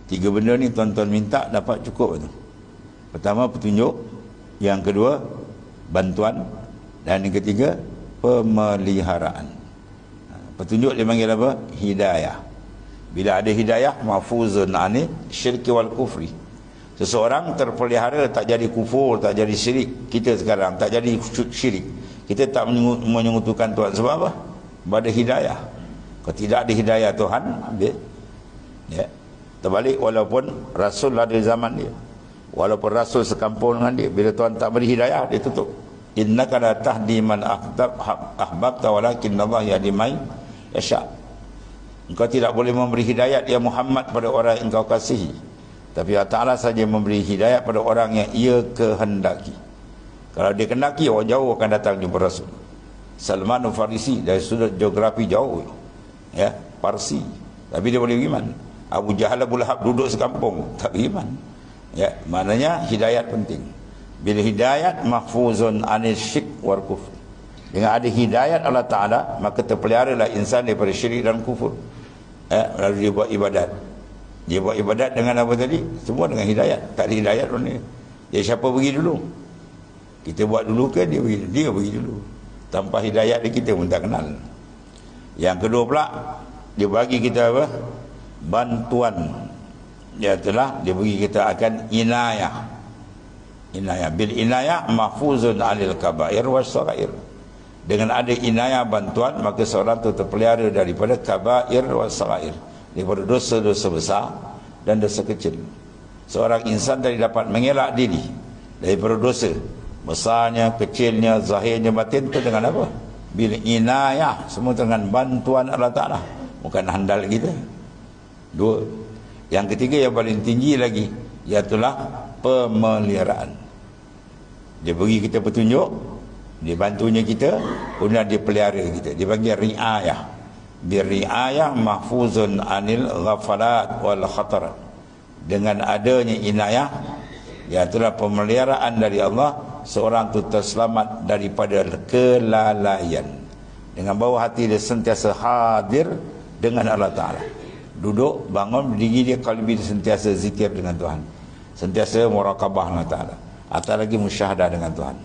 Tiga benda ni tuan-tuan minta dapat cukup tu. Pertama petunjuk, yang kedua bantuan, dan yang ketiga pemeliharaan. Petunjuk dia panggil apa? Hidayah. Bila ada hidayah, mahfuzun ani syirki wal kufri. Seseorang terpelihara tak jadi kufur, tak jadi syirik. Kita sekarang tak jadi syirik. Kita tak menyekutukan Tuhan. Sebab apa? Pada hidayah. Kalau tidak ada hidayah Tuhan, habis. Ya. Terbalik, walaupun Rasul ada zaman dia, walaupun Rasul sekampung dengan dia, bila Tuhan tak beri hidayah, dia tutup. Innaka la tahdi man ahbabta walakin Allah yahdi man yasha. Engkau tidak boleh memberi hidayat ya Muhammad pada orang yang engkau kasihi, tapi Allah Ta'ala saja memberi hidayat pada orang yang ia kehendaki. Kalau dia kehendaki, orang jauh akan datang jumpa Rasul. Salman Farisi dari sudut geografi jauh, ya, Parsi, tapi dia boleh beriman. Abu Jahal, Abu Lahab duduk sekampung, tak beriman. Ya, maknanya hidayat penting. Bila hidayat, mahfuzun anil syirk wal kufur. Dengan ada hidayat Allah Ta'ala, maka terpeliharalah insan daripada syirik dan kufur. Lalu dia buat ibadat. Dia buat ibadat dengan apa tadi? Semua dengan hidayat. Tak ada hidayat pun dia. Dia siapa pergi dulu? Kita buat dulu ke dia pergi? Dia pergi dulu. Tanpa hidayat dia, kita pun tak kenal. Yang kedua pula, dia bagi kita apa? Bantuan. Dia telah, dia bagi kita akan inayah. Inayah. Bil inayah mahfuzun alil kabair was sagair. Dengan ada inayah, bantuan, maka seorang itu terpelihara daripada kabair was sagair, daripada dosa-dosa besar dan dosa kecil. Seorang insan tadi dapat mengelak diri daripada dosa besarnya, kecilnya, zahirnya, batin itu dengan apa? Bil inayah, semua dengan bantuan Allah Ta'ala, bukan handal kita. Dua. Yang ketiga yang paling tinggi lagi, iaitulah pemeliharaan. Dia beri kita petunjuk, dia bantunya kita, kemudian dia pelihara kita. Dia panggil riayah. Biriayah mahfuzun anil ghafalat wal khatarat. Dengan adanya inayah, iaitulah pemeliharaan dari Allah, seorang itu terselamat daripada kelalaian. Dengan bawah hati dia sentiasa hadir dengan Allah Ta'ala. Duduk, bangun, berdiri dia, kalbi dia sentiasa zikir dengan Tuhan, sentiasa muraqabah Allah Ta'ala, atau lagi musyahadah dengan Tuhan.